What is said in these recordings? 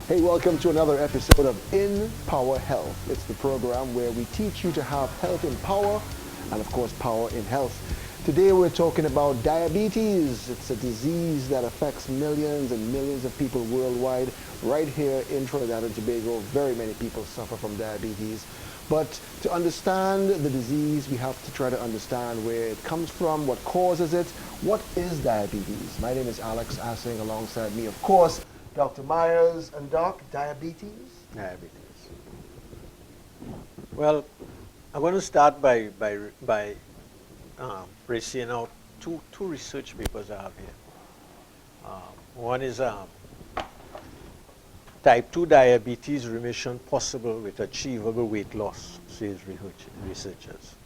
Hey, welcome to another episode of In Power Health. It's the program where we teach you to have health in power and, of course, power in health. Today we're talking about diabetes. It's a disease that affects millions and millions of people worldwide. Right here in Trinidad and Tobago, very many people suffer from diabetes. But to understand the disease, we have to try to understand where it comes from, what causes it. What is diabetes? My name is Alex Assing, alongside me, of course, Dr. Myers. And Doc, diabetes? Diabetes. Well, I'm going to start by raising out two research papers I have here. One is type 2 diabetes remission possible with achievable weight loss, says researchers.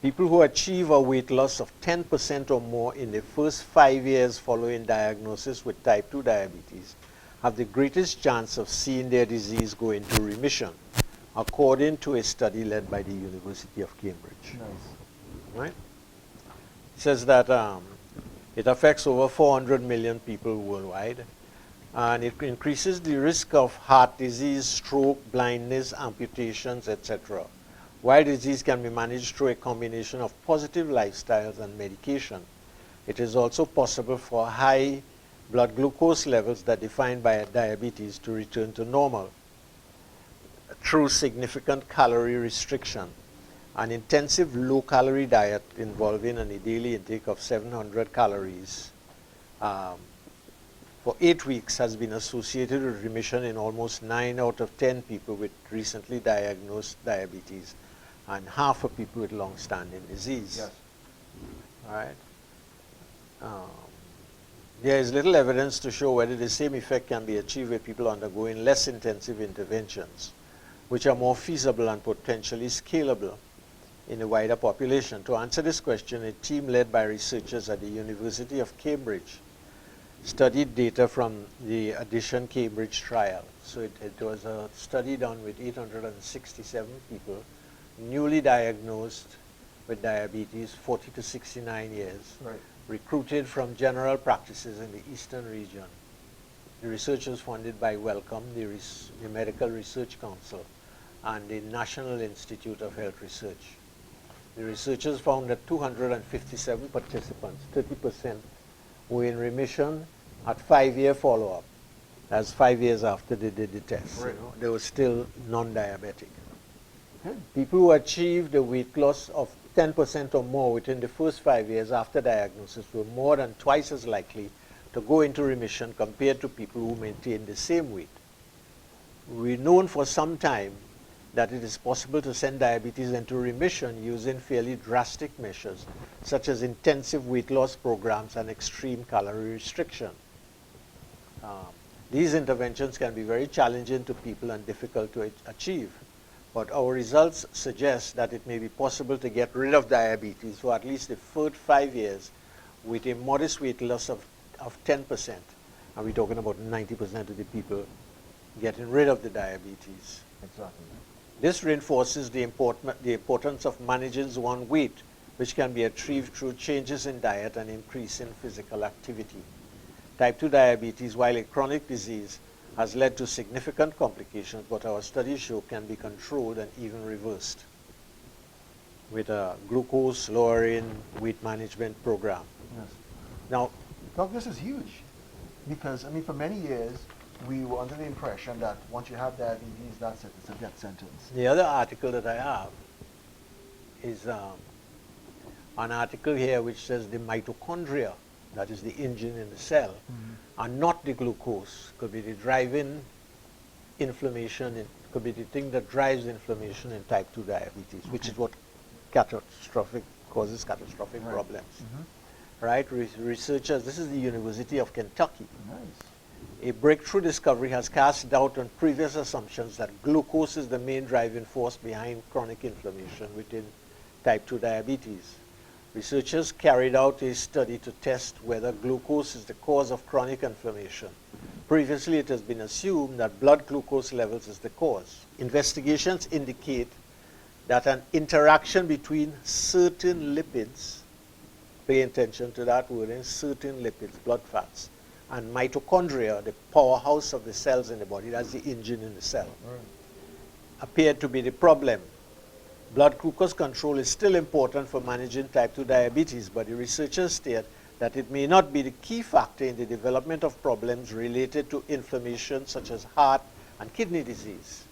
People who achieve a weight loss of 10% or more in the first 5 years following diagnosis with type 2 diabetes have the greatest chance of seeing their disease go into remission, according to a study led by the University of Cambridge. Nice. Right? It says that it affects over 400 million people worldwide, and it increases the risk of heart disease, stroke, blindness, amputations, etc. While disease can be managed through a combination of positive lifestyles and medication, it is also possible for high blood glucose levels that defined by diabetes to return to normal through significant calorie restriction. An intensive low-calorie diet involving a daily intake of 700 calories for 8 weeks has been associated with remission in almost 9 out of 10 people with recently diagnosed diabetes and half of people with long-standing disease. Yes. All right. There is little evidence to show whether the same effect can be achieved with people undergoing less intensive interventions, which are more feasible and potentially scalable in a wider population. To answer this question, a team led by researchers at the University of Cambridge studied data from the Addition Cambridge trial. So it was a study done with 867 people, newly diagnosed with diabetes, 40 to 69 years, Right. recruited from general practices in the eastern region. The research was funded by Wellcome, the Medical Research Council, and the National Institute of Health Research. The researchers found that 257 participants, 30%, were in remission at 5-year follow-up. That's 5 years after they did the test. Right. They were still non-diabetic. People who achieved a weight loss of 10% or more within the first 5 years after diagnosis were more than twice as likely to go into remission compared to people who maintained the same weight. We've known for some time that it is possible to send diabetes into remission using fairly drastic measures, such as intensive weight loss programs and extreme calorie restriction. These interventions can be very challenging to people and difficult to achieve, but our results suggest that it may be possible to get rid of diabetes for at least the first 5 years with a modest weight loss of 10%. And we're talking about 90% of the people getting rid of the diabetes. Exactly. This reinforces the importance of managing one's weight, which can be achieved through changes in diet and increase in physical activity. Type 2 diabetes, while a chronic disease, has led to significant complications, but our studies show can be controlled and even reversed with a glucose-lowering weight management program. Yes. Now, Doc, this is huge because, I mean, for many years, we were under the impression that once you have diabetes, that's it, it's a death sentence. the other article that I have is an article here which says the mitochondria, that is the engine in the cell, and not the glucose. Could be the driving inflammation, it could be the thing that drives inflammation in type 2 diabetes, which is what causes catastrophic Right. problems. Right? Researchers, this is the University of Kentucky. Nice. A breakthrough discovery has cast doubt on previous assumptions that glucose is the main driving force behind chronic inflammation within type 2 diabetes. Researchers carried out a study to test whether glucose is the cause of chronic inflammation. Previously, it has been assumed that blood glucose levels is the cause. Investigations indicate that an interaction between certain lipids, pay attention to that word, certain lipids, blood fats, and mitochondria, the powerhouse of the cells in the body, that's the engine in the cell, appeared to be the problem. Blood glucose control is still important for managing type 2 diabetes, but the researchers state that it may not be the key factor in the development of problems related to inflammation such as heart and kidney disease.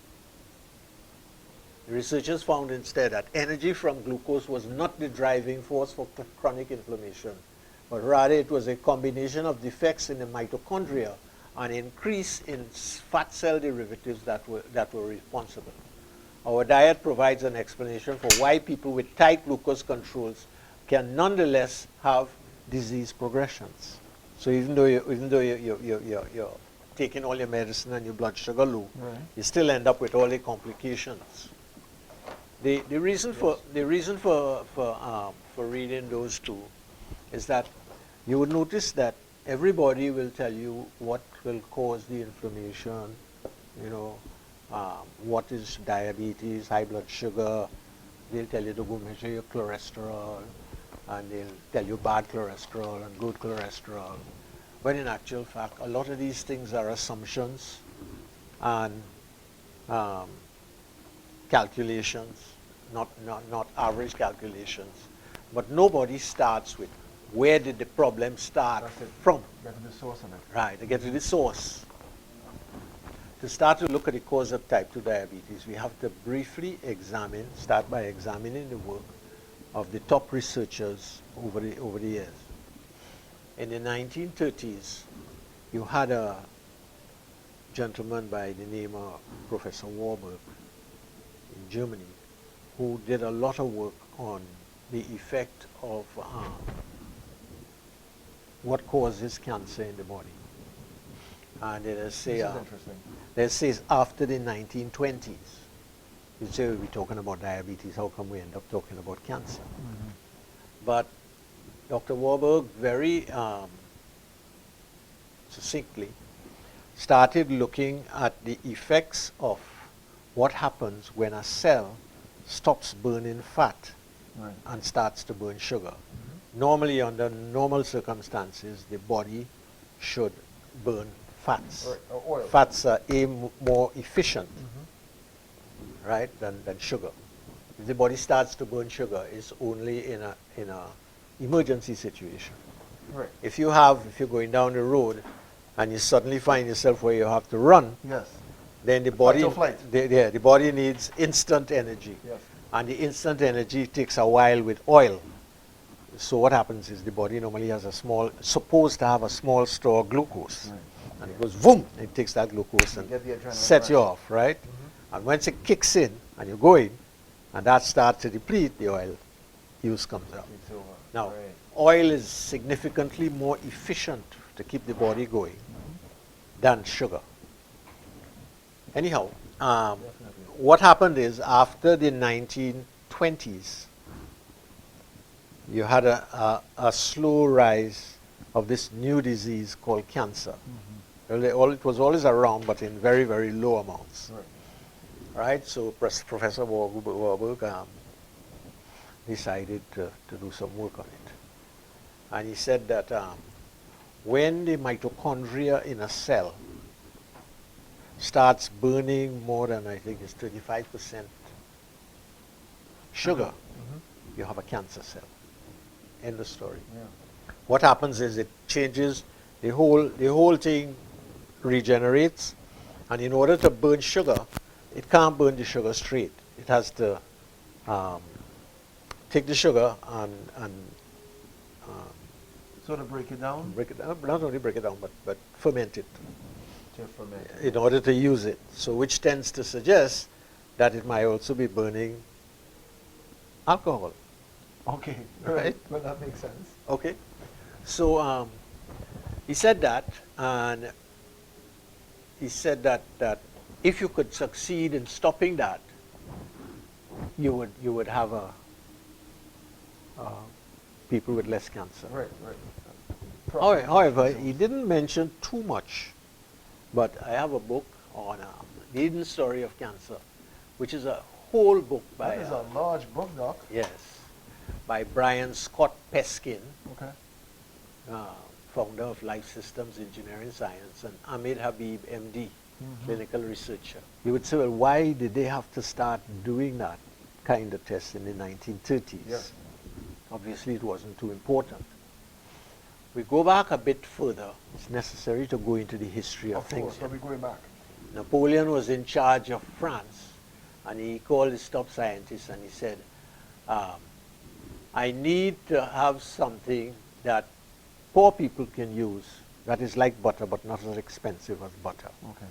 The researchers found instead that energy from glucose was not the driving force for chronic inflammation, but rather it was a combination of defects in the mitochondria and increase in fat cell derivatives that were responsible. Our diet provides an explanation for why people with tight glucose controls can nonetheless have disease progressions. So even though you're taking all your medicine and your blood sugar low, you still end up with all the complications. The reason for reading those two is that you would notice that everybody will tell you what will cause the inflammation, what is diabetes, high blood sugar. They'll tell you to go measure your cholesterol, and they'll tell you bad cholesterol and good cholesterol. But in actual fact, a lot of these things are assumptions and calculations, not average calculations. But nobody starts with where did the problem start from. Get to the source of it. Right, to get to the source. To start to look at the cause of type 2 diabetes, we have to briefly start by examining the work of the top researchers over the years. In the 1930s, you had a gentleman by the name of Professor Warburg in Germany, who did a lot of work on the effect of what causes cancer in the body. And let's say after the 1920s, you say we're talking about diabetes, how come we end up talking about cancer? But Dr. Warburg very succinctly started looking at the effects of what happens when a cell stops burning fat and starts to burn sugar. Normally, under normal circumstances, the body should burn fats. Oil. Fats are more efficient, right, than sugar. If the body starts to burn sugar, it's only in a emergency situation. Right. If you're going down the road and you suddenly find yourself where you have to run, then the body, the body needs instant energy. And the instant energy takes a while with oil. So what happens is the body normally has supposed to have a small store of glucose. And it goes boom, it takes that glucose and sets you off, right? And once it kicks in and you're going, and that starts to deplete, the oil use comes out. Now, oil is significantly more efficient to keep the body going than sugar. Anyhow, what happened is after the 1920s, you had a slow rise of this new disease called cancer. It was always around, but in very, very low amounts. Right? So Professor Warburg decided to do some work on it. And he said that when the mitochondria in a cell starts burning more than, I think it's 35% sugar, you have a cancer cell. End of story. What happens is it changes, the whole thing regenerates, and in order to burn sugar, it can't burn the sugar straight. It has to take the sugar and sort of break it down? Not only break it down, but ferment it. To ferment it. In order to use it. So which tends to suggest that it might also be burning alcohol. Okay, right. Well, that makes sense. Okay. So he said that, and he said that if you could succeed in stopping that, you would have people with less cancer. Right. However, he didn't mention too much, but I have a book on the hidden story of cancer, which is a whole book by... That is a large book, Doc. Yes, by Brian Scott Peskin. Okay. founder of Life Systems Engineering Science, and Ahmed Habib, MD, clinical researcher. You would say, well, why did they have to start doing that kind of test in the 1930s? Yes. Obviously, it wasn't too important. We go back a bit further. It's necessary to go into the history of things. Of course, we're going back. Napoleon was in charge of France, and he called his top scientists and he said, I need to have something that poor people can use that is like butter but not as expensive as butter. Okay.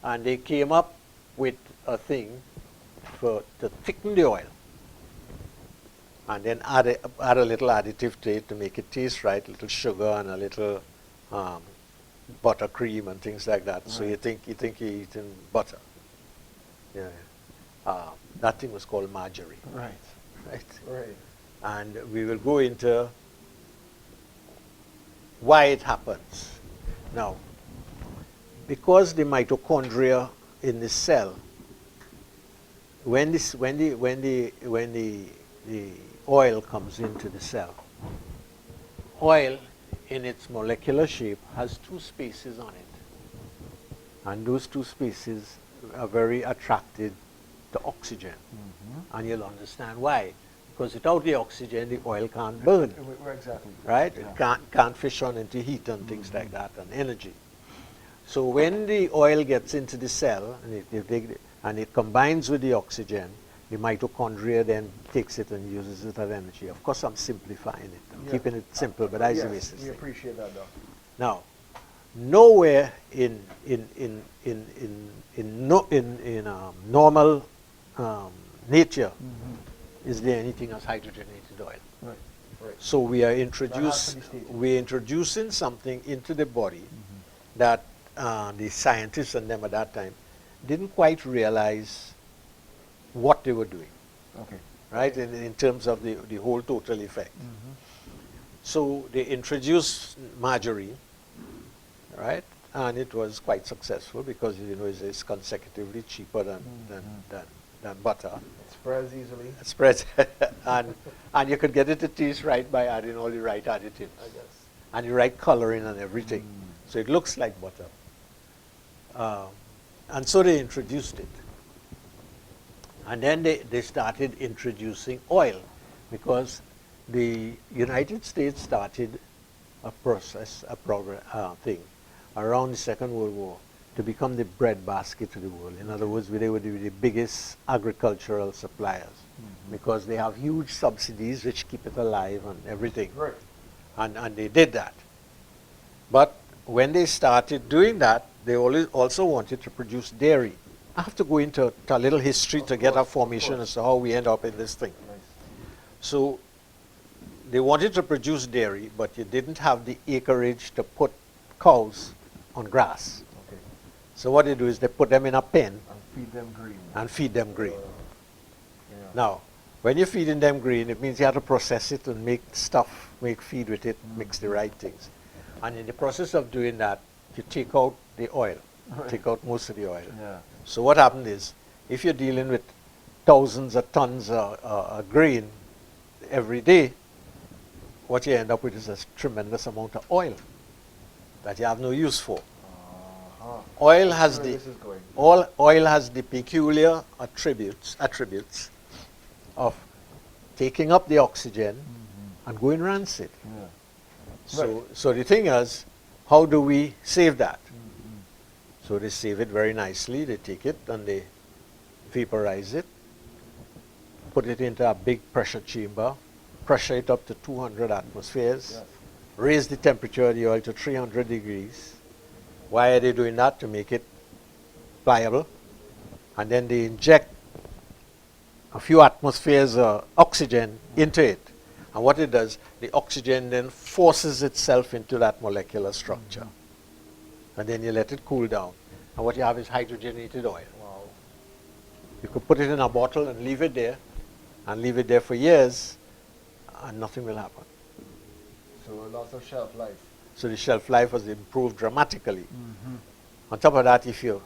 And they came up with a thing to thicken the oil and then add a little additive to it to make it taste right, a little sugar and a little buttercream and things like that. Right. So you think you're eating butter. Yeah. That thing was called margarine. Right. Right. Right. And we will go into why it happens. Now, because the mitochondria in the cell, when the oil comes into the cell, oil in its molecular shape has two spaces on it. And those two spaces are very attracted to oxygen. And you'll understand why. Because without the oxygen, the oil can't burn. Exactly. Right? Yeah. It can't fish on into heat and things like that, and energy. So when the oil gets into the cell and it combines with the oxygen, the mitochondria then takes it and uses it as energy. Of course, I'm simplifying it. I'm keeping it simple, but that's the basis. We appreciate that, Doc. Now, nowhere in normal nature is there anything as hydrogenated oil. Right. Right. So we're introducing something into the body that the scientists and them at that time didn't quite realize what they were doing. Okay. Right, in terms of the whole total effect. So they introduced margarine, right, and it was quite successful because it's consecutively cheaper than butter. It spreads easily. It spreads, and you could get it to taste right by adding all the right additives, I guess. and the right coloring and everything. So it looks like butter. And so they introduced it. And then they started introducing oil because the United States started a thing around the Second World War to become the breadbasket of the world. In other words, they were the biggest agricultural suppliers because they have huge subsidies which keep it alive and everything. Right. And they did that. But when they started doing that, they also wanted to produce dairy. I have to go into a little history to get a formation as to how we end up in this thing. Nice. So they wanted to produce dairy, but you didn't have the acreage to put cows on grass. Okay. So what they do is they put them in a pen And feed them green. Yeah. Now, when you're feeding them green, it means you have to process it and make stuff, make feed with it, mix the right things. And in the process of doing that, you take out the oil, take out most of the oil. Yeah. So what happened is, if you're dealing with thousands of tons of grain every day, what you end up with is a tremendous amount of oil that you have no use for. Oil has oil has the peculiar attributes of taking up the oxygen and going rancid. Yeah. So the thing is, how do we save that? So they save it very nicely. They take it and they vaporize it, put it into a big pressure chamber, pressure it up to 200 atmospheres, raise the temperature of the oil to 300 degrees. Why are they doing that? To make it pliable. And then they inject a few atmospheres of oxygen into it. And what it does, the oxygen then forces itself into that molecular structure. And then you let it cool down. And what you have is hydrogenated oil. Wow. You could put it in a bottle and leave it there for years, and nothing will happen. So lots of shelf life. So the shelf life has improved dramatically. On top of that, if you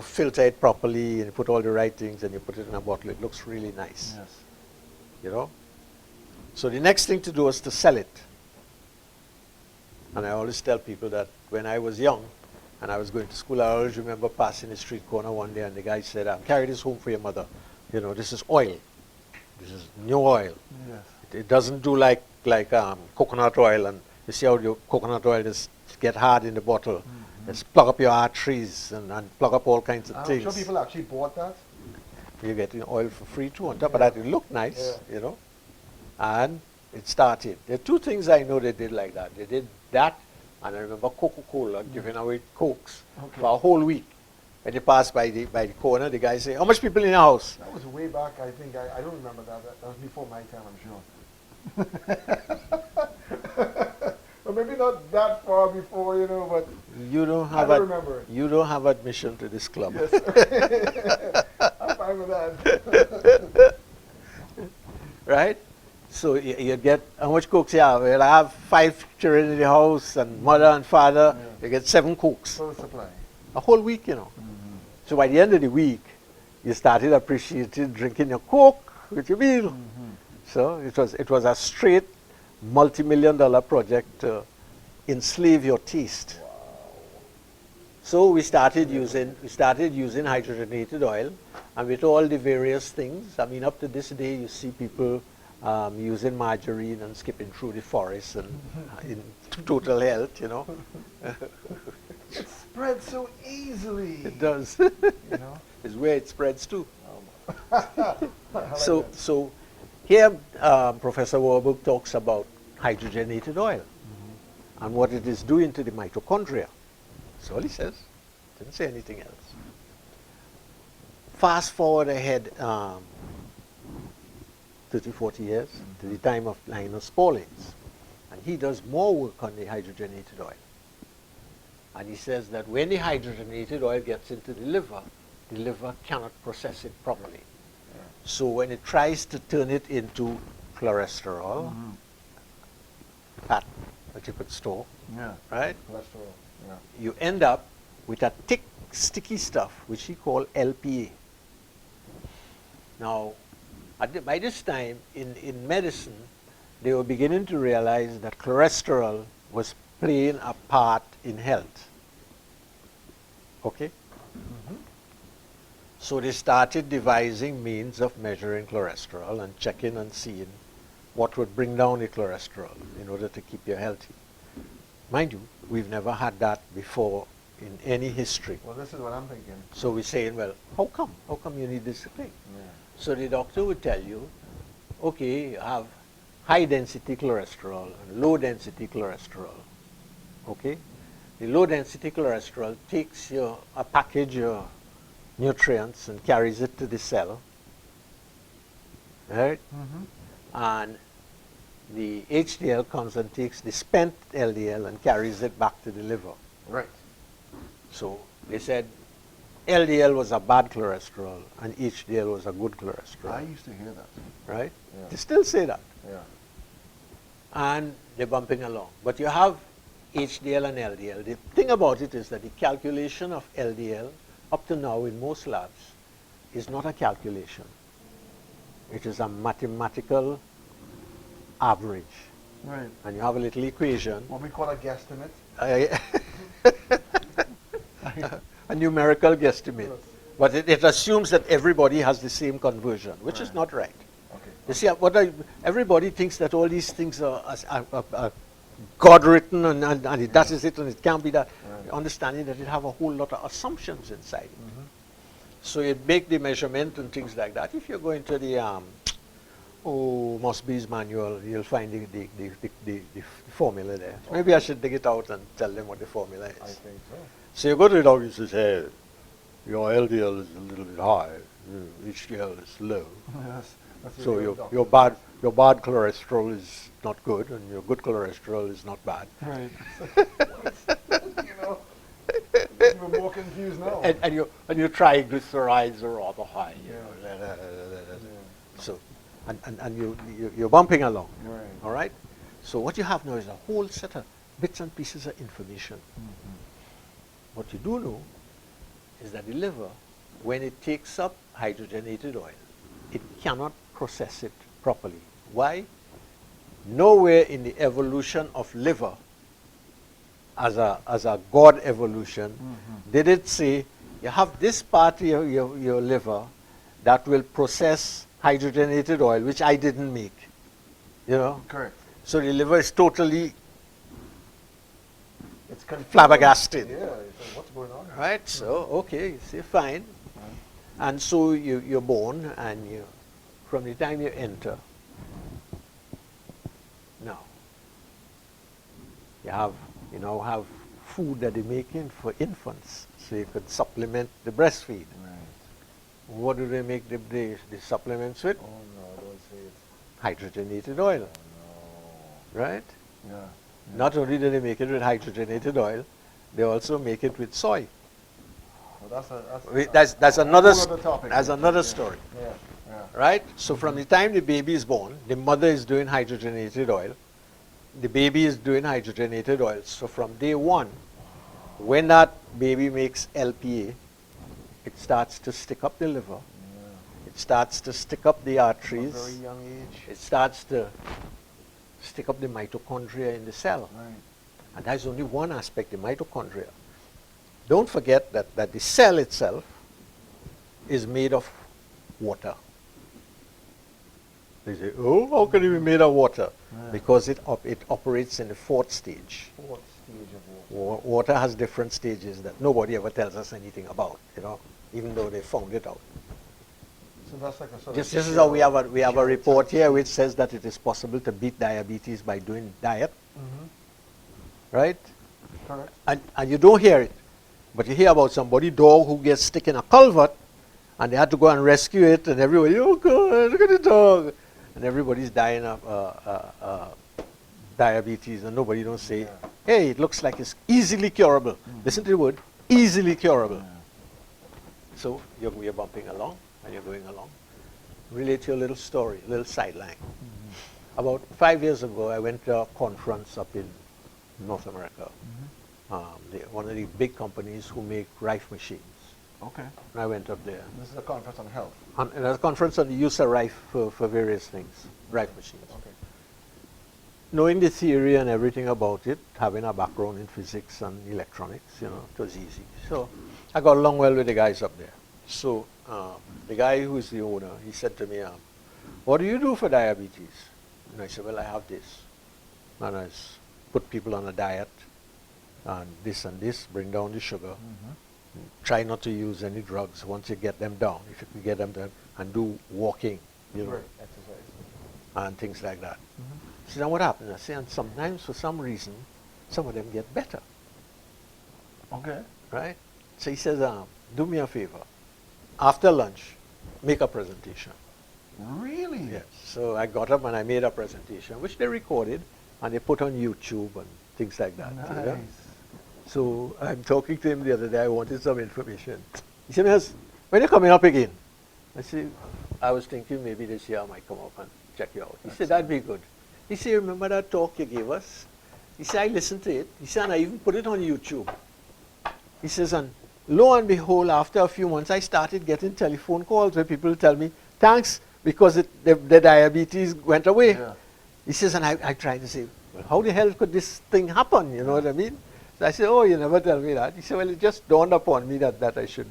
filter it properly and put all the right things and you put it in a bottle, it looks really nice. Yes. So the next thing to do is to sell it. And I always tell people that when I was young and I was going to school, I always remember passing the street corner one day and the guy said, carry this home for your mother. You know, this is oil. This is new oil. Yes. It doesn't do like coconut oil, and you see how your coconut oil just get hard in the bottle. Just plug up your arteries and plug up all kinds of things. I'm sure people actually bought that. You're getting oil for free too. On top of that, it looked nice, you know. And it started. There are two things I know they did like that. They did that, and I remember Coca-Cola giving away Cokes for a whole week. When you pass by the corner, the guy say, "How much people in your house?" That was way back. I think I don't remember that. That was before my time, I'm sure. Or maybe not that far before, you know, but you don't have remember it. You don't have admission to this club. Yes. I'm fine with that. Right? So you get, how much Cokes you have? You'll have 5 children in the house and mother and father. You get 7 Cokes. Full supply. A whole week, you know. So by the end of the week, you started appreciating drinking your Coke with your meal. So it was a straight multi-million-dollar project to enslave your taste. Wow. So we started using hydrogenated oil, and with all the various things. I mean, up to this day, you see people using margarine and skipping through the forest and in total health, you know. It spreads so easily. It does. You know? It's where it spreads too. Like So here, Professor Warburg talks about hydrogenated oil and what it is doing to the mitochondria. That's all he says. Didn't say anything else. Fast forward ahead 30, 40 years to the time of Linus Pauling, and he does more work on the hydrogenated oil. And he says that when the hydrogenated oil gets into the liver cannot process it properly. So when it tries to turn it into cholesterol, fat that you could store, right? Cholesterol. Yeah. You end up with a thick, sticky stuff, which he called LPA. Now, by this time, in medicine, they were beginning to realize that cholesterol was playing a part in health. Okay? So they started devising means of measuring cholesterol and checking and seeing what would bring down the cholesterol in order to keep you healthy. Mind you, we've never had that before in any history. Well, this is what I'm thinking. So we're saying, well, how come? How come you need this thing? Yeah. So the doctor would tell you, okay, you have high density cholesterol and low density cholesterol. Okay? The low density cholesterol takes a package of nutrients and carries it to the cell. Right? And the HDL comes and takes the spent LDL and carries it back to the liver. Right. So they said LDL was a bad cholesterol and HDL was a good cholesterol. I used to hear that. Right? Yeah. They still say that. Yeah. And they're bumping along. But you have HDL and LDL. The thing about it is that the calculation of LDL up to now in most labs is not a calculation. It is a mathematical average. Right. And you have a little equation. What we call a guesstimate. A numerical guesstimate. Yes. But it assumes that everybody has the same conversion, which is not right. Okay. You see, everybody thinks that all these things are God written and that is it and it can't be that. Right. Understanding that it have a whole lot of assumptions inside. So you make the measurement and things like that. If you're going to the Mosby's manual, you'll find the formula there. Maybe I should dig it out and tell them what the formula is. I think so. So you go to the doctor and says, hey, your LDL is a little bit high, HDL is low. Yes. That's So what your bad cholesterol is not good, and your good cholesterol is not bad. Right. You know, we're more confused now. And your triglycerides are rather high. So, and you're bumping along. Right. All right. So what you have now is a whole set of bits and pieces of information. What you do know is that the liver, when it takes up hydrogenated oil, it cannot process it properly. Why? Nowhere in the evolution of liver as a God evolution, did it say you have this part of your liver that will process hydrogenated oil, which I didn't make, you know? Correct. So the liver is totally It's confused. flabbergasted. Yeah, it's like, what's going on? Right? So, okay, you say fine. And so you're born, and from the time you enter, now, you now have food that they're making for infants, so you could supplement the breastfeed. Right. What do they make the supplements with? Oh no, don't say it. Hydrogenated oil, No. right? Yeah. Not only do they make it with hydrogenated oil, they also make it with soy. Well, that's another whole other topic. that's another story, Yeah. Yeah. right? So from the time the baby is born, the mother is doing hydrogenated oil, the baby is doing hydrogenated oil. So from day one, when that baby makes LPA, it starts to stick up the liver, it starts to stick up the At a arteries, very young age. it starts to stick up the mitochondria in the cell. Right. And that's only one aspect, the mitochondria. Don't forget that the cell itself is made of water. They say, oh, how can it be made of water? Yeah. Because it operates in the fourth stage. Fourth stage of water. Water has different stages that nobody ever tells us anything about, even though they found it out. So that's like a sort This of is how we have a report here which says that it is possible to beat diabetes by doing diet, right? Correct. And you don't hear it, but you hear about somebody, dog who gets stuck in a culvert, and they had to go and rescue it, and everybody, oh God, look at the dog, and everybody's dying of diabetes, and nobody don't say, hey, it looks like it's easily curable. Listen to the word, easily curable. So you're bumping along, and you're going along. Relate to a little story, a little sideline. About 5 years ago, I went to a conference up in North America. One of the big companies who make rife machines. Okay. And I went up there. This is a conference on health. And a conference on the use of rife for various things, rife machines. Okay. Knowing the theory and everything about it, having a background in physics and electronics, it was easy. So I got along well with the guys up there. So the guy who is the owner, he said to me, what do you do for diabetes? And I said, well, I have this. And I put people on a diet, and this, bring down the sugar. Try not to use any drugs once you get them down, if you can get them down, and do walking, Right. Exercise. and things like that. So then what happens? I say, and sometimes for some reason, some of them get better, Okay. right? So he says, do me a favor. After lunch, make a presentation. Really? Yes. So I got up and I made a presentation, which they recorded, and they put on YouTube and things like that. you know? Nice. So I'm talking to him the other day, I wanted some information. He said, "Miss, when are you coming up again?" I said, I was thinking maybe this year I might come up and check you out. He said, that'd be good. He said, remember that talk you gave us? He said, I listened to it. He said, and I even put it on YouTube. He says, and lo and behold, after a few months, I started getting telephone calls where people tell me, thanks, because the diabetes went away. Yeah. He says, and I tried to say, well, how the hell could this thing happen? You know what I mean? So I said, oh, you never tell me that. He said, well, it just dawned upon me that I should.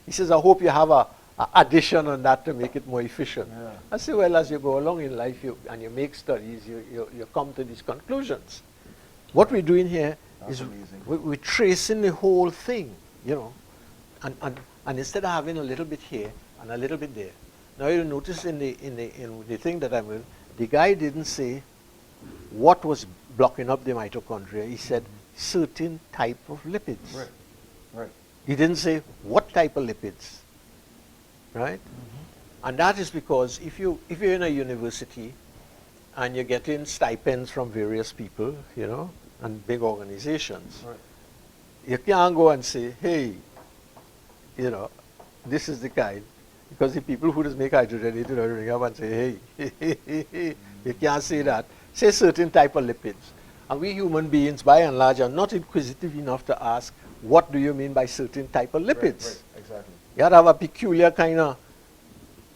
He says, I hope you have a addition on that to make it more efficient. Yeah. I said, well, as you go along in life and you make studies, you come to these conclusions. What we're doing here That's is amazing. we're tracing the whole thing, and instead of having a little bit here and a little bit there. Now you'll notice in the thing that I'm with, the guy didn't say what was blocking up the mitochondria. He said certain type of lipids. Right. Right. He didn't say what type of lipids, right? And that is because if you're in a university and you're getting stipends from various people, and big organizations, Right. you can't go and say, hey, this is the kind, because the people who just make hydrogenated oil ring up and say, hey, you can't say that. Say certain type of lipids. And we human beings, by and large, are not inquisitive enough to ask, what do you mean by certain type of lipids? Right. Exactly. You have to have a peculiar kind of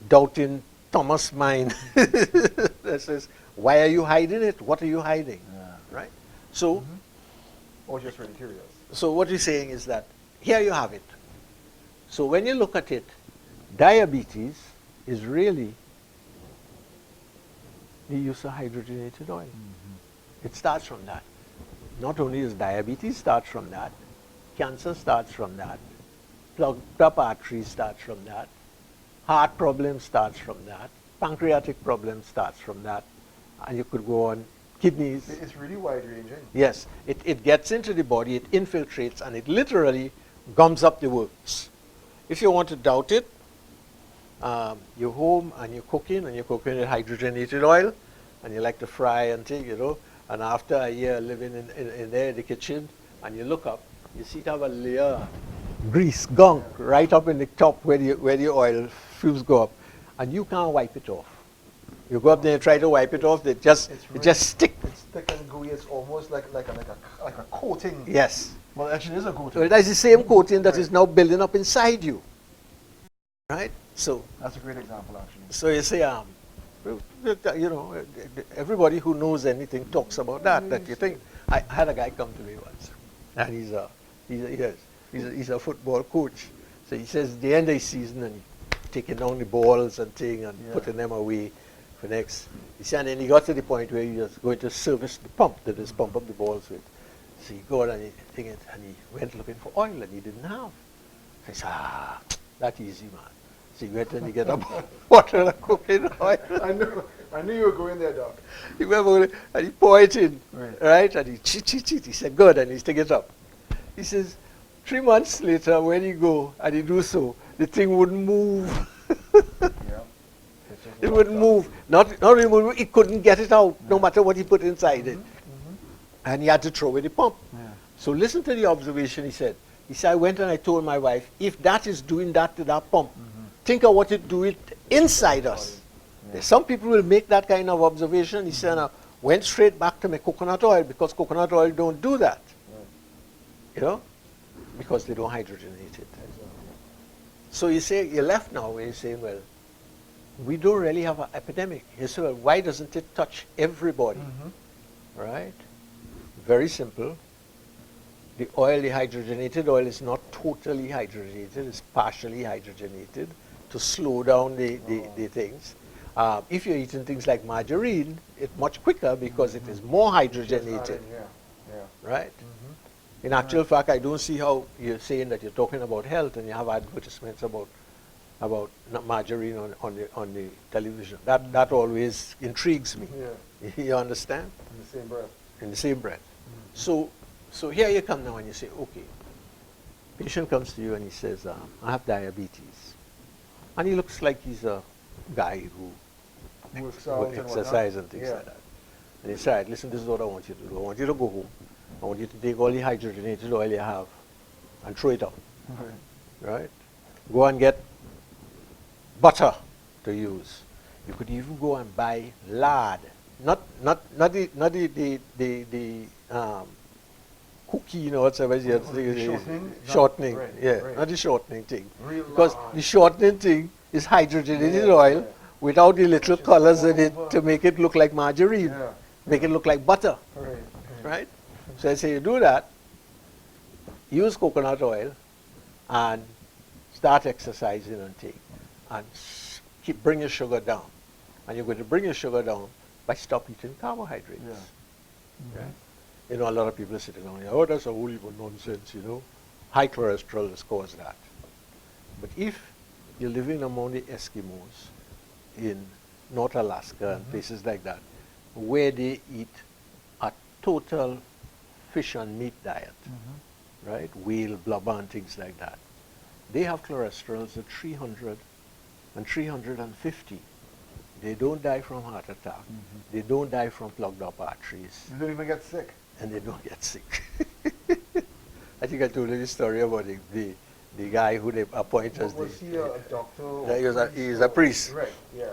doubting Thomas mind that says, why are you hiding it? What are you hiding? Yeah. Right? So, Or just really curious? So what you're saying is that here you have it. So when you look at it, diabetes is really the use of hydrogenated oil. It starts from that. Not only does diabetes start from that, cancer starts from that, plugged up arteries starts from that, heart problems starts from that, pancreatic problems starts from that, and you could go on, kidneys. It's really wide-ranging. Yes, it gets into the body, it infiltrates, and it literally gums up the works. If you want to doubt it, you're home and you're cooking with hydrogenated oil, and you like to fry and things, you know, and after a year living in there in the kitchen, and you look up, you see it have a layer of grease, gunk, right up in the top where the oil fumes go up, and you can't wipe it off. You go up there and try to wipe it off, it just stick. It's thick and gooey. It's almost like a coating. Yes. Well, actually, it is a coating. So that's the same coating that is now building up inside you. Right? So That's a great example, actually. so you say, you know, everybody who knows anything talks about that you think. I had a guy come to me once, and he's a football coach. So he says the end of the season, and he's taking down the balls and thing and putting them away for next. He said, and then he got to the point where he was going to service the pump that is pump up the balls with. So he got and he went looking for oil, and he didn't have. So he said, that's easy, man. So he went and he got a bottle of cooking oil. I knew you were going there, Doc. He went over and he poured it in, right? And he cheat. He said, good, and he stick it up. He says, 3 months later, when he go and he do so, the thing wouldn't move. It wouldn't move. Not only move, he couldn't get it out, no matter what he put inside it. And he had to throw away the pump. So listen to the observation he said. He said, I went and I told my wife, if that is doing that to that pump, think of what it do it inside us. Some people will make that kind of observation. He said, I went straight back to my coconut oil because coconut oil don't do that. You know? Because they don't hydrogenate it. So you say, you're left now where you're saying, well, we don't really have an epidemic. You say, well, why doesn't it touch everybody? Right? Very simple. The oil, the hydrogenated oil is not totally hydrogenated, it's partially hydrogenated to slow down the things. If you're eating things like margarine, it's much quicker because it is more hydrogenated. Right? In actual fact, I don't see how you're saying that you're talking about health and you have advertisements about margarine on the television. That always intrigues me. You understand? In the same breath. In the same breath. So here you come now and you say, okay, patient comes to you and he says, I have diabetes. And he looks like he's a guy who exercise and things like that. And he said, right, listen, this is what I want you to do. I want you to go home. I want you to take all the hydrogenated oil you have and throw it out. Right? Go and get butter to use. You could even go and buy lard. Not the cookie, you know, whatever. Shortening. Not the shortening thing. Because the shortening thing is hydrogenated oil without the little colors in it to make it look like margarine, make it look like butter. Right? So I say you do that, use coconut oil and start exercising and things, and bring your sugar down. And you're going to bring your sugar down by stop eating carbohydrates. Right? You know, a lot of people are sitting around here, oh, that's a whole heap of nonsense, you know. High cholesterol has caused that. But if you're living among the Eskimos in North Alaska and places like that, where they eat a total fish and meat diet, right? Whale, blubber, and things like that. They have cholesterols at 300 and 350. They don't die from heart attack. They don't die from plugged up arteries. They don't even get sick. And they don't get sick. I think I told you the story about the guy who they appoint as was he a doctor? He was a priest. Right,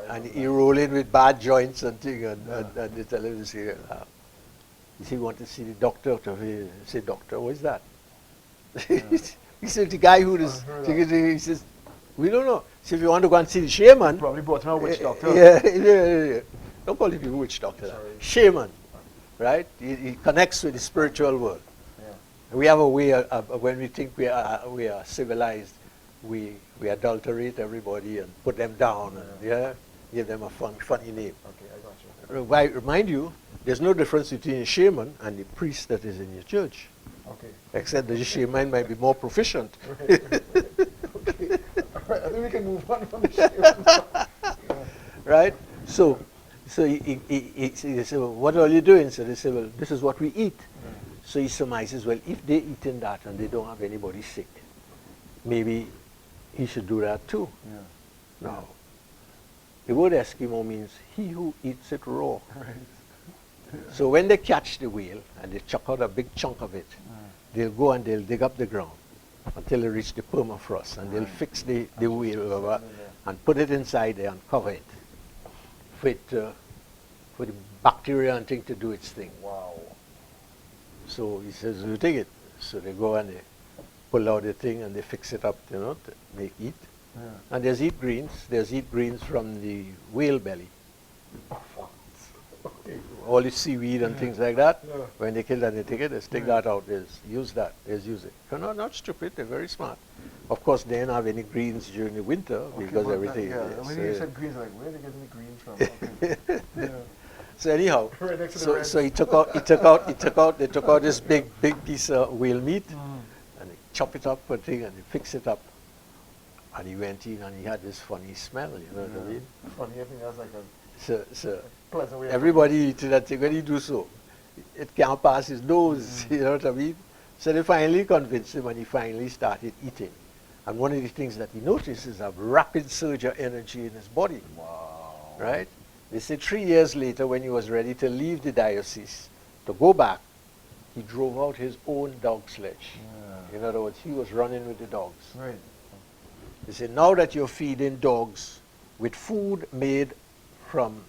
And he rolled in with bad joints and things, and they tell him to see, he wanted to see the doctor. He said, doctor, what is that? He said, the guy who is, he says, we don't know. So if you want to go and see the shaman. Probably brought him a witch doctor. Yeah. Don't call it people witch doctor. Shaman, right? He connects with the spiritual world. We have a way when we think we are civilized, we adulterate everybody and put them down and give them a funny name. Okay, I got you. I remind you, there's no difference between a shaman and the priest that is in your church, Okay. except that the shaman might be more proficient. Okay. All right, I think we can move on from the shaman. Right? So he said, well, what are you doing? So they said, well, this is what we eat. So he surmises, well, if they're eating that and they don't have anybody sick, maybe he should do that too. Yeah. No. The word Eskimo means he who eats it raw. Right. So when they catch the whale and they chuck out a big chunk of it, they'll go and they'll dig up the ground until they reach the permafrost, and they'll fix the whale over and put it inside there and cover it for the bacteria and thing to do its thing. Wow. So he says, you take it. So they go and they pull out the thing and they fix it up, to make eat. Yeah. And there's eat greens. There's eat greens from the whale belly. Okay. All the seaweed and things like that. Yeah. When they kill that, they take it, they stick that out, they use that, they use it. They're not stupid, they're very smart. Of course, they don't have any greens during the winter because everything is. When you said greens, like, where are they getting the greens from? Okay. Yeah. So anyhow, Right next to the red. so they took out this big piece of whale meat and they chop it up and thing and they fix it up. And he went in and he had this funny smell, you know what I mean? Funny, I think that's like a So pleasant way. everybody eating that thing. When he do so, it can't pass his nose, you know what I mean? So they finally convinced him and he finally started eating. And one of the things that he noticed is a rapid surge of energy in his body. Wow. Right? They said 3 years later, when he was ready to leave the diocese to go back, he drove out his own dog sledge. Yeah. In other words, he was running with the dogs. Right. They said, now that you're feeding dogs with food made from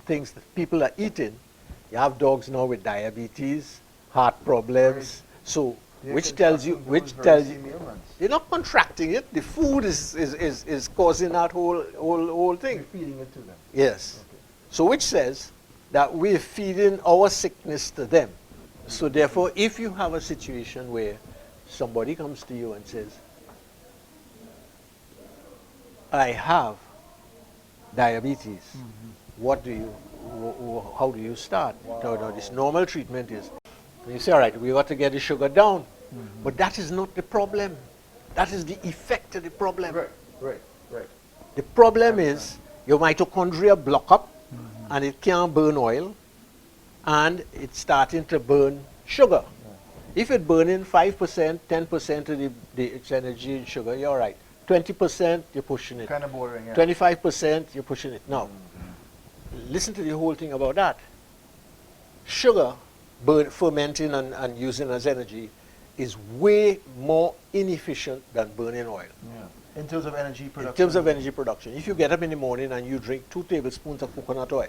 things that people are eating, you have dogs now with diabetes, heart problems. So, which tells you, they're not contracting it. The food is causing that whole thing. You're feeding it to them. Yes. Okay. So which says that we're feeding our sickness to them. So therefore, if you have a situation where somebody comes to you and says, I have diabetes, what do you, how do you start? No, this normal treatment is, you say, all right, we got to get the sugar down. But that is not the problem. That is the effect of the problem. Right. The problem is your mitochondria block up and it can't burn oil and it's starting to burn sugar. If it's burning 5%, 10% of its energy in sugar, you're all right. 20%, you're pushing it. Kind of boring, yeah. 25%, you're pushing it. Now, listen to the whole thing about that. Sugar, fermenting and using as energy, is way more inefficient than burning oil. Yeah. In terms of energy production. In terms of energy production. If you get up in the morning and you drink 2 tablespoons of coconut oil,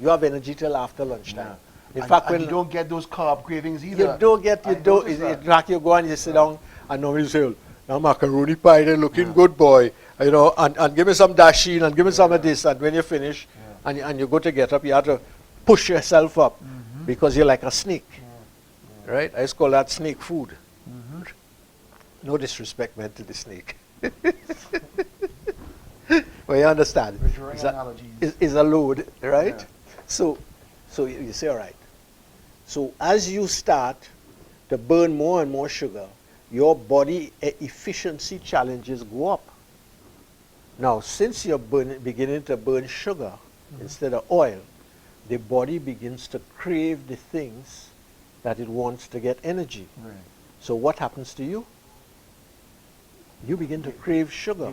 you have energy till after lunchtime. Yeah. In fact, and when you don't get those carb cravings either. in fact, you go and you sit down and normally you say, "Oh, now macaroni pie, they're looking good, boy. You know, and give me some dasheen and give me some of this." And when you finish and you go to get up, you have to push yourself up because you're like a snake. Right? I just call that snake food. No disrespect meant to the snake. Well, you understand. It's a load, right? Yeah. So you say, all right. So as you start to burn more and more sugar, your body efficiency challenges go up. Now, since you're beginning to burn sugar instead of oil, the body begins to crave the things that it wants to get energy. Right. So what happens to you? You begin to crave sugar.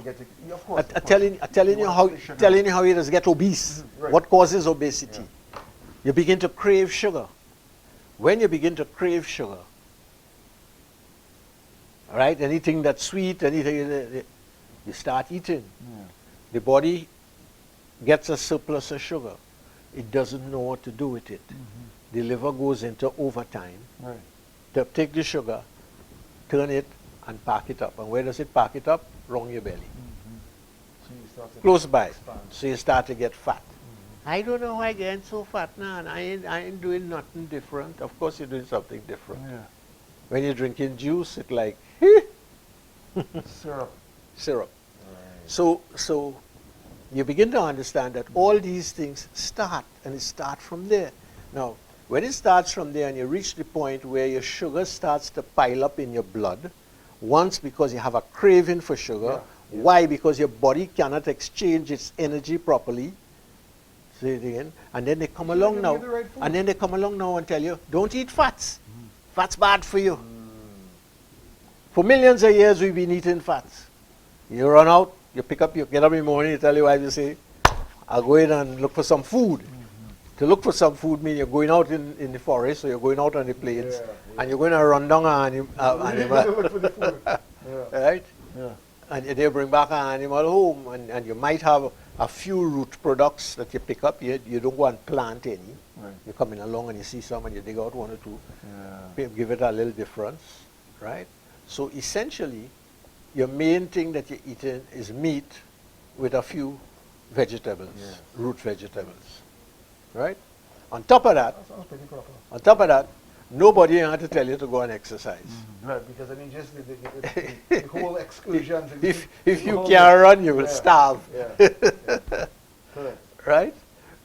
Of course. Telling you how you just get obese. Right. What causes obesity? Yeah. You begin to crave sugar. When you begin to crave sugar, all right, anything that's sweet, anything, you start eating. Yeah. The body gets a surplus of sugar. It doesn't know what to do with it. The liver goes into overtime to take the sugar, turn it, and pack it up. And where does it pack it up? Wrong your belly. So you start to Close by. expand. So you start to get fat. I don't know why I get so fat now, and I ain't doing nothing different. Of course you're doing something different. Yeah. When you're drinking juice, it's like Syrup. syrup. Right. So you begin to understand that all these things start, and it starts from there. Now, when it starts from there and you reach the point where your sugar starts to pile up in your blood, once because you have a craving for sugar. Yeah. Yeah. Why? Because your body cannot exchange its energy properly. Say it again. And then they come Sure, along you now, need the right food. and then they come along now and tell you, don't eat fats. Fat's bad for you. For millions of years we've been eating fats. You run out, you get up in the morning, you tell your wife, you say, I'll go in and look for some food. To look for some food means you're going out in the forest, or you're going out on the plains, Yeah. and you're going to run down an animal. Look for the food. Yeah. Right? Yeah. And they bring back an animal home, and you might have a few root products that you pick up. You don't go and plant any. Right. You're coming along and you see some and you dig out one or two. Yeah. Give it a little difference, right? So essentially, your main thing that you're eating is meat with a few vegetables, Yes. root vegetables, right? On top of that, That sounds pretty proper. nobody had to tell you to go and exercise. Right, because I mean, just the whole exclusions. If you can't run, you will starve. Yeah. Yeah. Correct. Right?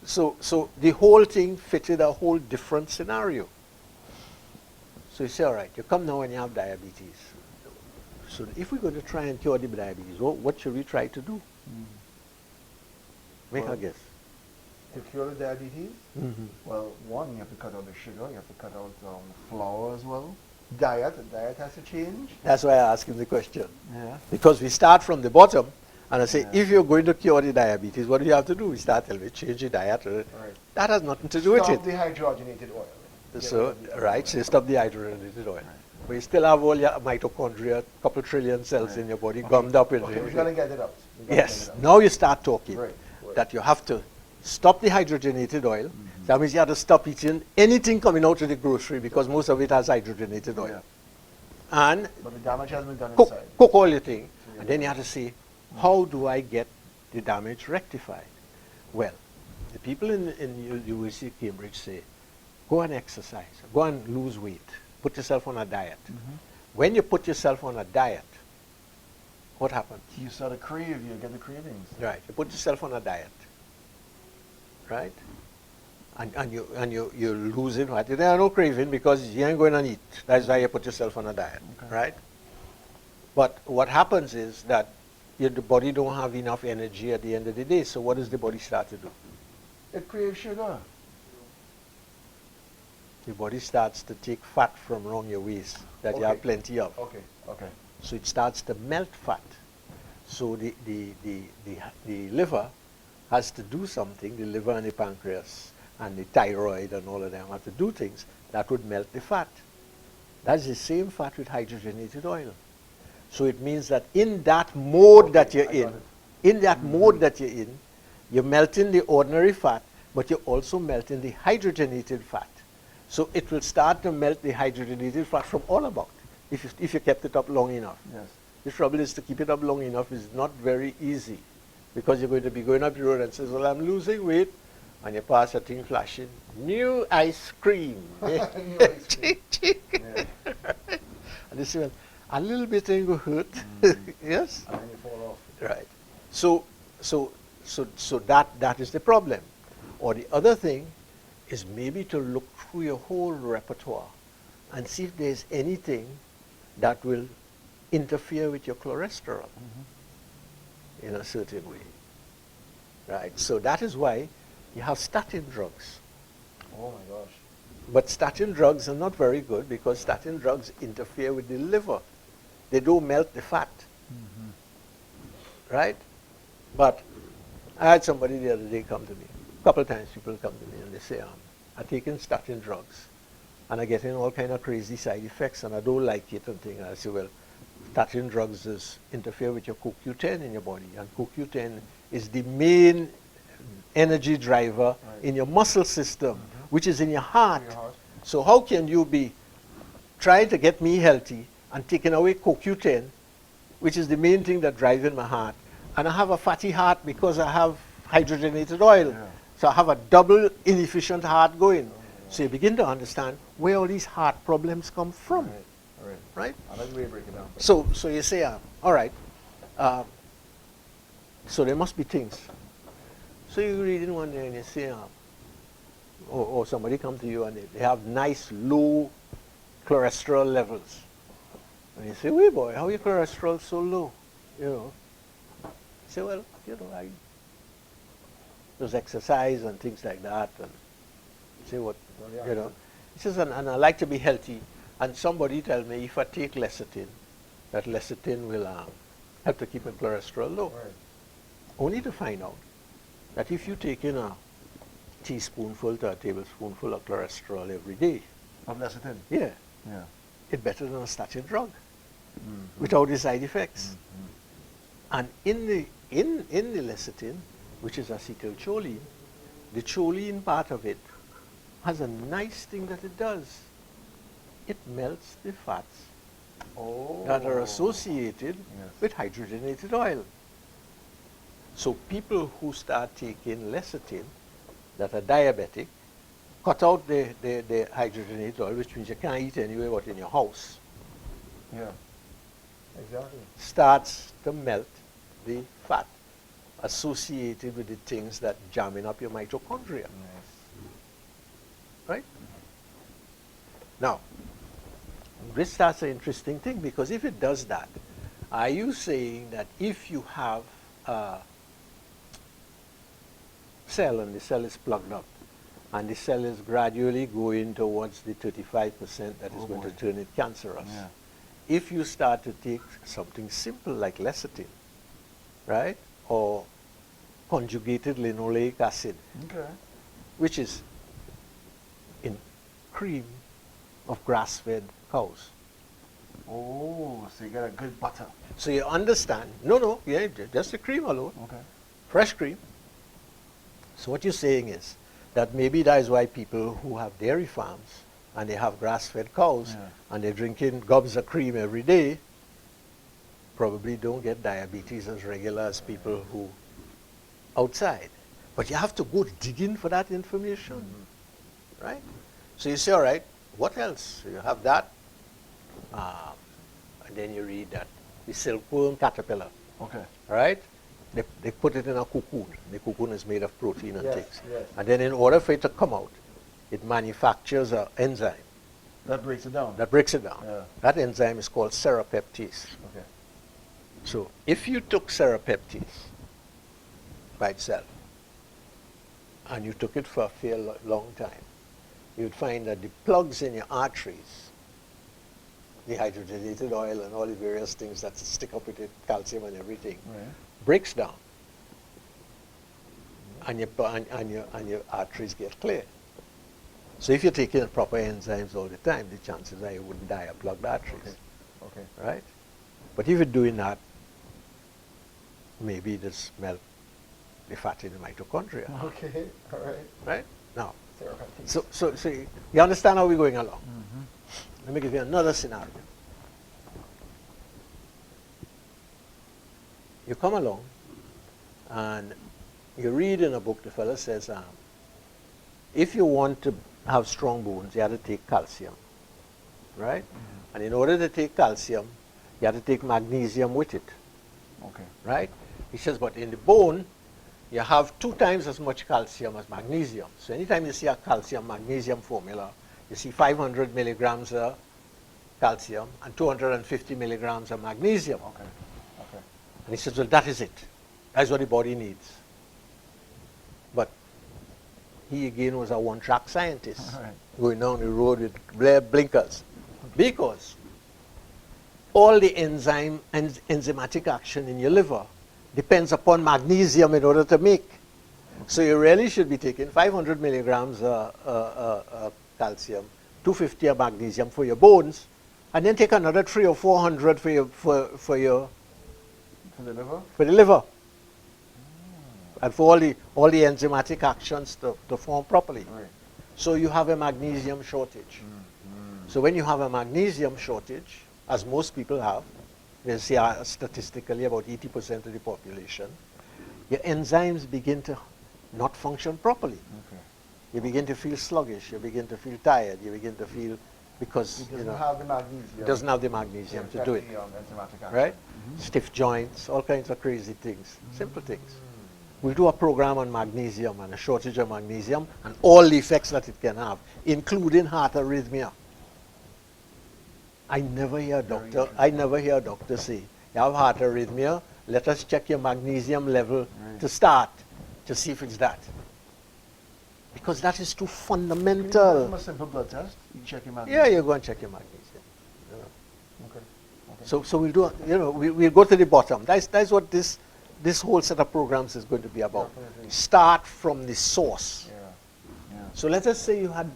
So the whole thing fitted a whole different scenario. So you say, all right, you come now and you have diabetes. So if we're going to try and cure the diabetes, what should we try to do? Make a guess. To cure the diabetes, well, one, you have to cut out the sugar, you have to cut out flour as well. Diet has to change. That's why I asked him the question. Yeah. Because we start from the bottom, and I say, if you're going to cure the diabetes, what do you have to do? We start telling you, change your diet. Right. That has nothing to do with Stop it. the hydrogenated oil. So, right, so you stop the hydrogenated oil. But you still have all your mitochondria, a couple trillion cells in your body, gummed up in Okay, there. we're going to get it out. Yes, now you start talking Right. Right. that you have to stop the hydrogenated oil. That means you have to stop eating anything coming out of the grocery because most of it has hydrogenated oil. Yeah. And But the damage has been done cook, inside. cook all your thing. And then you have to say, how do I get the damage rectified? Well, the people in University of Cambridge say, go and exercise, go and lose weight, put yourself on a diet. When you put yourself on a diet, what happens? You start to crave, you get the cravings. Right, you put yourself on a diet, right? And you're losing weight. There are no craving because you ain't going to eat. That's why you put yourself on a diet, right? But what happens is that the body don't have enough energy at the end of the day. So what does the body start to do? It craves sugar. The body starts to take fat from around your waist that you have Okay. plenty of. Okay, okay. So it starts to melt fat. So the liver has to do something, the liver and the pancreas and the thyroid and all of them have to do things that would melt the fat. That's the same fat with hydrogenated oil. So it means that in that mode that you're I got in that mode that you're in, you're melting the ordinary fat, but you're also melting the hydrogenated fat. So it will start to melt the hydrogenated fat from all about if you kept it up long enough. Yes. The trouble is to keep it up long enough is not very easy because you're going to be going up the road and says, well, I'm losing weight, and you pass a thing flashing, new ice cream. New ice cream. Yeah. And they say, well, a little bit ain't going to hurt. Yes? And then you fall off. Right. So that is the problem. Or the other thing is maybe to look through your whole repertoire and see if there's anything that will interfere with your cholesterol in a certain way. Right? So that is why you have statin drugs. Oh my gosh. But statin drugs are not very good because statin drugs interfere with the liver. They don't melt the fat. Right? But I had somebody the other day come to me. A couple of times people come to me and they say, I'm taking statin drugs and I'm getting all kind of crazy side effects and I don't like it and things. And I say, well, statin drugs interfere with your CoQ10 in your body, and CoQ10 is the main energy driver in your muscle system, which is in your heart. So how can you be trying to get me healthy and taking away CoQ10, which is the main thing that drives in my heart, and I have a fatty heart because I have hydrogenated oil. Yeah. So I have a double inefficient heart going. So you begin to understand where all these heart problems come from. right? I'll let you break it down. So you say, all right, so there must be things. So you read in one day and you say, or somebody come to you and they have nice low cholesterol levels. And you say, wait boy, how your cholesterol so low? You know. You say, well, you know, I does exercise and things like that. And say what, you know. He says, and I like to be healthy. And somebody tell me if I take lecithin, that lecithin will help to keep my cholesterol low. Right. Only to find out that if you take in a teaspoonful to a tablespoonful of cholesterol every day, Of lecithin? yeah, Yeah. it's better than a statin drug without the side effects. And in the lecithin, which is acetylcholine, the choline part of it has a nice thing that it does. It melts the fats that are associated with hydrogenated oil. So people who start taking lecithin that are diabetic, cut out the hydrogenated oil, which means you can't eat anywhere but in your house. Yeah. Exactly. Starts to melt the fat associated with the things that jamming up your mitochondria. Right? Now, this starts an interesting thing, because if it does that, are you saying that if you have a cell and the cell is plugged up and the cell is gradually going towards the 35% that is going to turn it cancerous, if you start to take something simple like lecithin, right, or conjugated linoleic acid, which is in cream of grass-fed cows. Oh, so you got a good butter. So you understand, no, yeah, just the cream alone, fresh cream. So what you're saying is that maybe that is why people who have dairy farms and they have grass-fed cows and they're drinking gobs of cream every day probably don't get diabetes as regular as people who outside. But you have to go digging for that information, right? So you say, all right, what else? So you have that, and then you read that the silkworm caterpillar, right? They put it in a cocoon. The cocoon is made of protein and things. And then in order for it to come out, it manufactures an enzyme. That breaks it down. That breaks it down. That enzyme is called serrapeptase. So if you took serrapeptase by itself, and you took it for a fair long time, you'd find that the plugs in your arteries, the hydrogenated oil and all the various things that stick up with it, calcium and everything, breaks down, and your arteries get clear. So if you're taking proper enzymes all the time, the chances are you wouldn't die of plugged arteries. Right? But if you're doing that, maybe just melt the fat in the mitochondria. Right? Now, so you understand how we're going along? Let me give you another scenario. You come along and you read in a book, the fellow says, if you want to have strong bones, you have to take calcium, right? And in order to take calcium, you have to take magnesium with it, right? He says, but in the bone, you have 2 times as much calcium as magnesium. So anytime you see a calcium-magnesium formula, you see 500 milligrams of calcium and 250 milligrams of magnesium. And he says, well, that is it. That's what the body needs. But he again was a one-track scientist, going down the road with blinkers. Because all the enzymatic action in your liver depends upon magnesium in order to make. So you really should be taking 500 milligrams calcium, 250 of magnesium for your bones, and then take another 300 or 400 for the liver. And for all the enzymatic actions to form properly. So you have a magnesium shortage. So when you have a magnesium shortage, as most people have, they say statistically about 80% of the population, your enzymes begin to not function properly. You begin to feel sluggish, you begin to feel tired, you begin to feel because It doesn't have the magnesium. it doesn't have the magnesium to do it, The, enzymatic action. right? Stiff joints, all kinds of crazy things, simple things. We'll do a program on magnesium and a shortage of magnesium and all the effects that it can have, including heart arrhythmia. I never hear a doctor say, you have heart arrhythmia, let us check your magnesium level to start to see if it's that. Because that is too fundamental. From a simple blood test, you check your Yeah, you go and check your magnesium. Okay. So we'll do, we'll go to the bottom. That's what this whole set of programs is going to be about. Definitely. Start from the source. Yeah. So let us say you had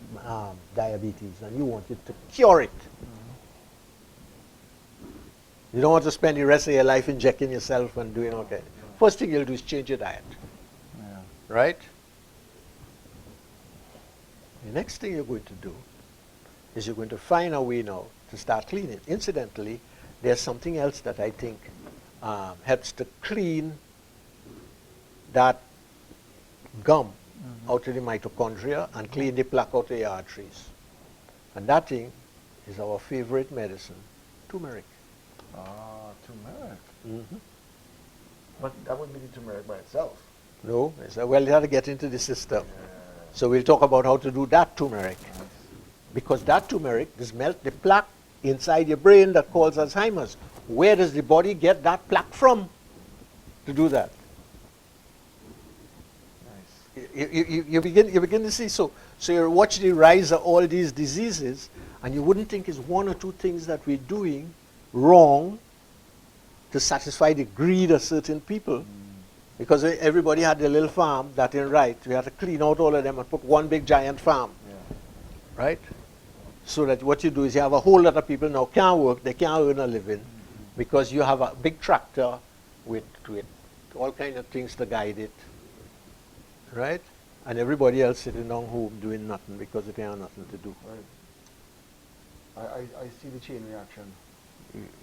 diabetes and you wanted to cure it. You don't want to spend the rest of your life injecting yourself and doing okay. First thing you'll do is change your diet. Yeah. Right? The next thing you're going to do is you're going to find a way now to start cleaning. Incidentally, there's something else that I think helps to clean that gum out of the mitochondria and clean the plaque out of the arteries. And that thing is our favorite medicine, turmeric. Turmeric. But that wouldn't be the turmeric by itself. No, well, you have to get into the system. So we'll talk about how to do that turmeric. Because that turmeric does melt the plaque inside your brain that causes Alzheimer's. Where does the body get that plaque from to do that? Nice. You begin to see, so you watch the rise of all these diseases, and you wouldn't think it's one or two things that we're doing wrong to satisfy the greed of certain people. Because everybody had their little farm, that ain't right. We had to clean out all of them and put one big giant farm. Yeah. Right? So that what you do is you have a whole lot of people now can't work, they can't earn a living, because you have a big tractor with all kinds of things to guide it. Right? And everybody else sitting down home doing nothing because they have nothing to do. Right. I see the chain reaction.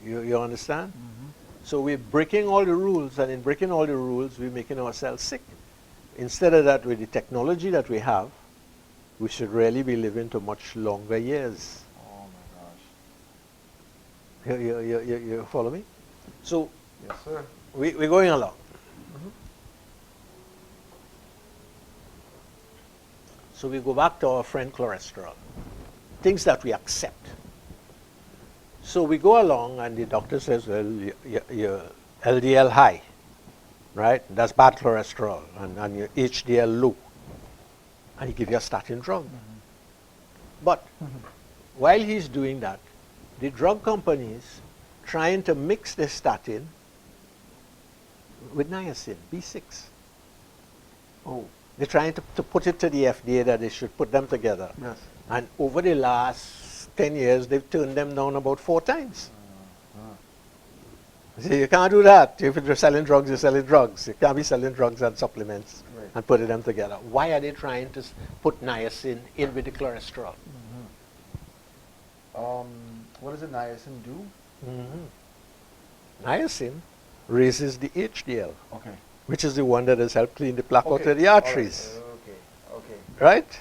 You understand? So we're breaking all the rules, and in breaking all the rules, we're making ourselves sick. Instead of that, with the technology that we have, we should really be living to much longer years. Oh my gosh. You follow me? So Yes, sir. we're going along. So we go back to our friend cholesterol, things that we accept. So we go along and the doctor says, well, your LDL high, right? That's bad cholesterol, and your HDL low. And he gives you a statin drug. But while he's doing that, the drug companies trying to mix the statin with niacin, B6. Oh. They're trying to put it to the FDA that they should put them together. Yes. And over the last 10 years, they've turned them down about 4 times. See, you can't do that. If you're selling drugs, you're selling drugs. You can't be selling drugs and supplements and putting them together. Why are they trying to put niacin in with the cholesterol? What does the niacin do? Niacin raises the HDL, Okay. which is the one that has helped clean the plaque out of the arteries. Okay. Right?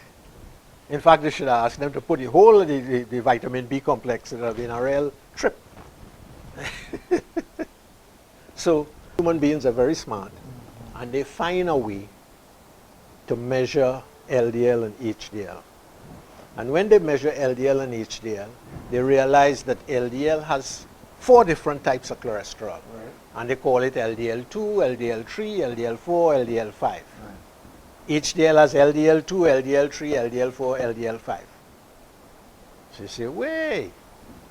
In fact, they should ask them to put the whole of the vitamin B complex. It would have been a real trip. So human beings are very smart, and they find a way to measure LDL and HDL. And when they measure LDL and HDL, they realize that LDL has 4 different types of cholesterol. Right. And they call it LDL2, LDL3, LDL4, LDL5. HDL has LDL2, LDL3, LDL4, LDL5. So you say, wait,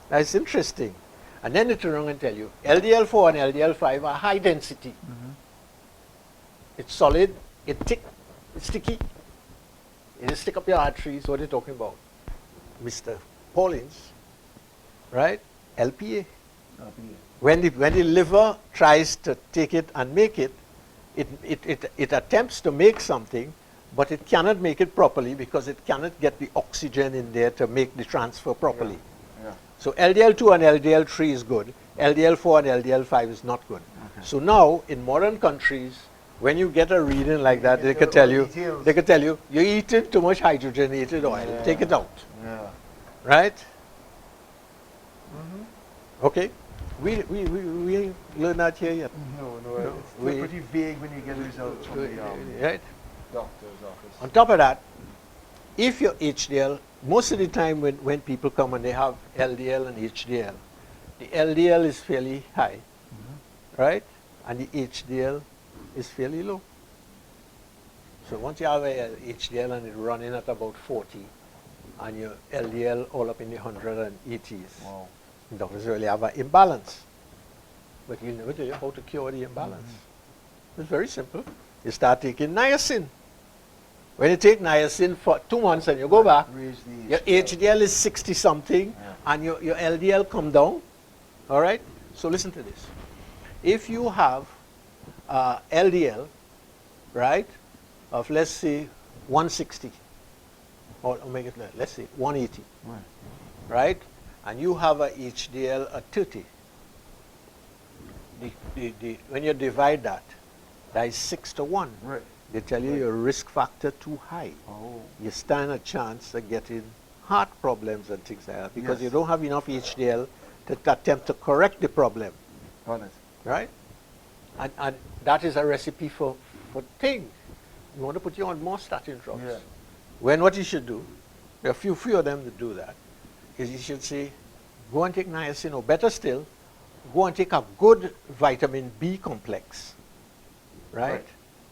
that's interesting. And then they turn around and tell you, LDL4 and LDL5 are high density. It's solid, it's thick, it's sticky. It'll stick up your arteries. What are you talking about? Mr. Paulins, right? LPA. When the liver tries to take it and make it, it attempts to make something, but it cannot make it properly because it cannot get the oxygen in there to make the transfer properly. Yeah. So LDL2 and LDL3 is good. LDL4 and LDL5 is not good. Okay. So now, in modern countries, when you get a reading like that, they could tell you, you're eating too much hydrogenated oil. Yeah. Take it out. Yeah. Right? Okay? We ain't learned that here yet. No, No, it's we- pretty vague when you get the results from the Right? doctor's office. On top of that, if your HDL, most of the time when people come and they have LDL and HDL, the LDL is fairly high, right? And the HDL is fairly low. So once you have a HDL and it's running at about 40, and your LDL all up in the 180s, Wow. doctors really have an imbalance. But you never tell you how to cure the imbalance. It's very simple. You start taking niacin. When you take niacin for 2 months and you go back, Raise the your HDL is 60 something and your LDL come down. All right? So listen to this. If you have LDL, right, of let's say 160, or make it, let's say 180, Right. right? And you have a HDL at 30. When you divide that, that is 6 to 1. Right. They tell you your risk factor too high. Oh. You stand a chance of getting heart problems and things like that because Yes. you don't have enough HDL to attempt to correct the problem, Got it. right? And that is a recipe for thing. You want to put you on more statin drugs. Yeah. When what you should do, there are few of them that do that, is you should say, go and take niacin, or better still, go and take a good vitamin B complex, right?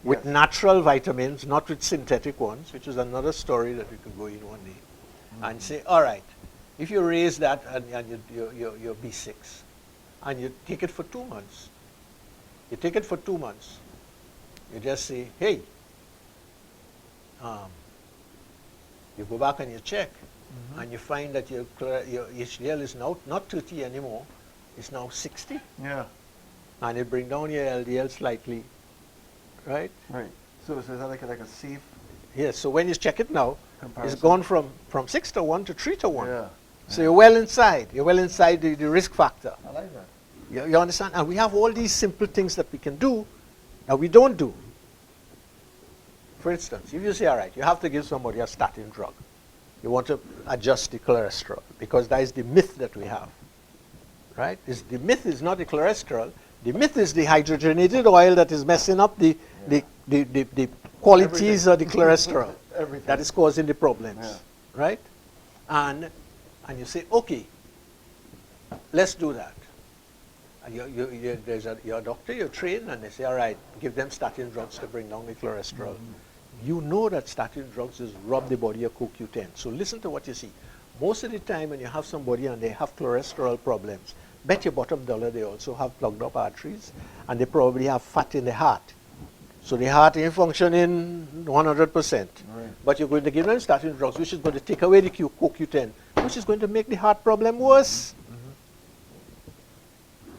With Yes. natural vitamins, not with synthetic ones, which is another story that we could go in one day, and say, all right, if you raise that and your B6, and you take it for 2 months, you take it for 2 months, you just say, hey, you go back and you check, and you find that your HDL is now not 30 anymore, it's now 60, Yeah. and you bring down your LDL slightly, right? Right. So is that like a safe Yes, so when you check it now, comparison? it's gone from 6 to 1 to 3 to 1. Yeah. So you're well inside. You're well inside the risk factor. I like that. You understand? And we have all these simple things that we can do that we don't do. For instance, if you say, all right, you have to give somebody a statin drug. You want to adjust the cholesterol because that is the myth that we have. Right? The myth is not the cholesterol. The myth is the hydrogenated oil that is messing up the qualities of the cholesterol Everything. that is causing the problems. Yeah. Right? And you say, okay, let's do that. And you're a doctor, you're trained, and they say, all right, give them statin drugs to bring down the cholesterol. You know that statin drugs is rob the body of CoQ10. So listen to what you see. Most of the time when you have somebody and they have cholesterol problems, bet your bottom dollar they also have plugged up arteries, and they probably have fat in the heart. So the heart ain't functioning 100%. Right. But you're going to give them statin drugs, which is going to take away the CoQ10, which is going to make the heart problem worse.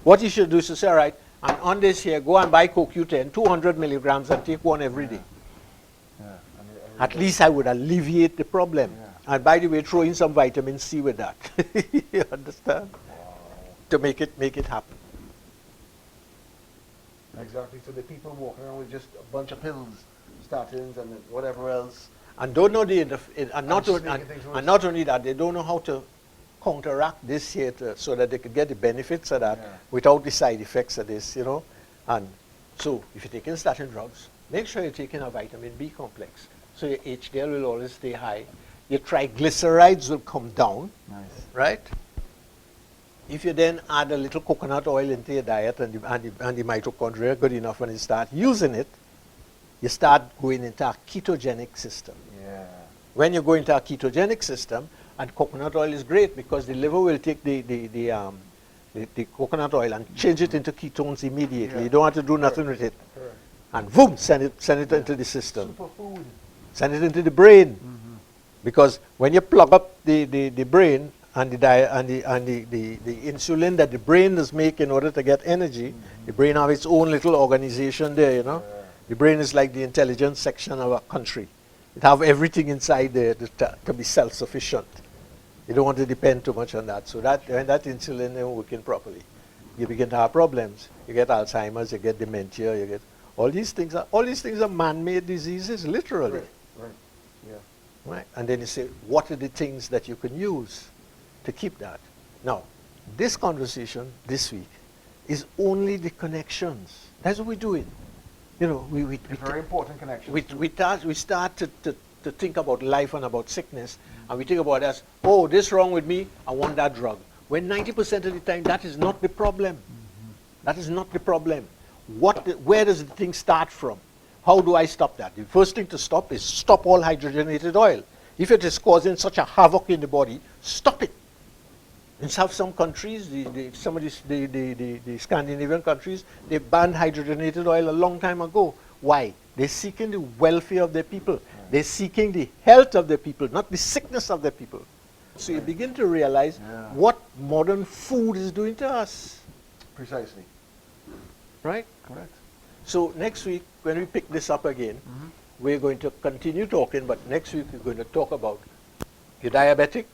What you should do is to say, all right, and on this here, go and buy CoQ10, 200 milligrams, and take one every day. Yeah. At least I would alleviate the problem. Yeah. And by the way, throw in some vitamin C with that. You understand? To make it happen. Exactly. So the people walking around with just a bunch of pills, statins, and whatever else. And don't know and not just only, making things worse. and not only that, they don't know how to counteract this here so that they could get the benefits of that Yeah. without the side effects of this, you know. And so if you're taking statin drugs, make sure you're taking a vitamin B complex. So your HDL will always stay high. Your triglycerides will come down, Nice. right? If you then add a little coconut oil into your diet and the mitochondria are good enough, when you start using it, you start going into a ketogenic system. Yeah. When you go into a ketogenic system, and coconut oil is great because the liver will take the coconut oil and change it into ketones immediately. Yeah. You don't have to do nothing with it. Correct. And boom, send it into the system. Superfood. Send it into the brain. Because when you plug up the brain and the insulin that the brain is making in order to get energy, the brain have its own little organization there, you know. The brain is like the intelligence section of a country. It have everything inside there to be self-sufficient. You don't want to depend too much on that. So that when that insulin isn't working properly, you begin to have problems. You get Alzheimer's, you get dementia, you get all these things are man-made diseases, literally. Right. Right. Yeah. Right? And then you say, what are the things that you can use to keep that? Now, this conversation this week is only the connections. That's what we're doing. You know, we Very important connection. we start to think about life and about sickness, and we think about as, oh, this wrong with me, I want that drug. When 90% of the time, that is not the problem. That is not the problem. Where does the thing start from? How do I stop that? The first thing to stop is stop all hydrogenated oil. If it is causing such a havoc in the body, stop it. In some countries, some of the Scandinavian countries, they banned hydrogenated oil a long time ago. Why? They're seeking the welfare of their people. They're seeking the health of their people, not the sickness of their people. So you begin to realize what modern food is doing to us. Precisely. Right? Correct. So next week, when we pick this up again, we're going to continue talking, but next week we're going to talk about you're diabetic.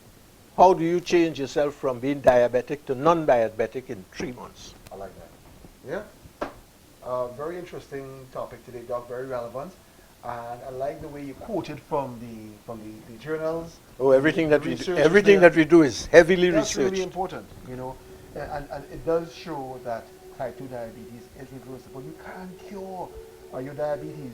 How do you change yourself from being diabetic to non-diabetic in 3 months? I like that. Yeah. Very interesting topic today, Doc. Very relevant. And I like the way you quoted from the journals. Oh, everything that we do is heavily That's researched. really important, you know. And it does show that type 2 diabetes is reversible. You can't cure your diabetes,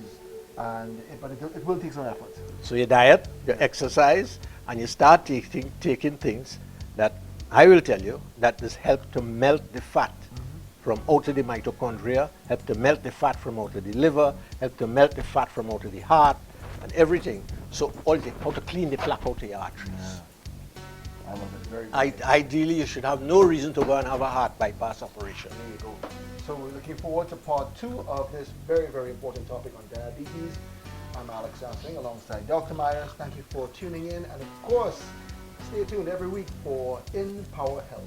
but it will take some effort. So you diet, you exercise, and you start taking things that I will tell you that this help to melt the fat from out of the mitochondria, help to melt the fat from out of the liver, help to melt the fat from out of the heart, and everything. So how to clean the plaque out of your arteries. Yeah. I love it. Very good. Ideally, you should have no reason to go and have a heart bypass operation. There you go. So we're looking forward to part 2 of this very, very important topic on diabetes. I'm Alex Ansling alongside Dr. Myers. Thank you for tuning in. And of course, stay tuned every week for In Power Health.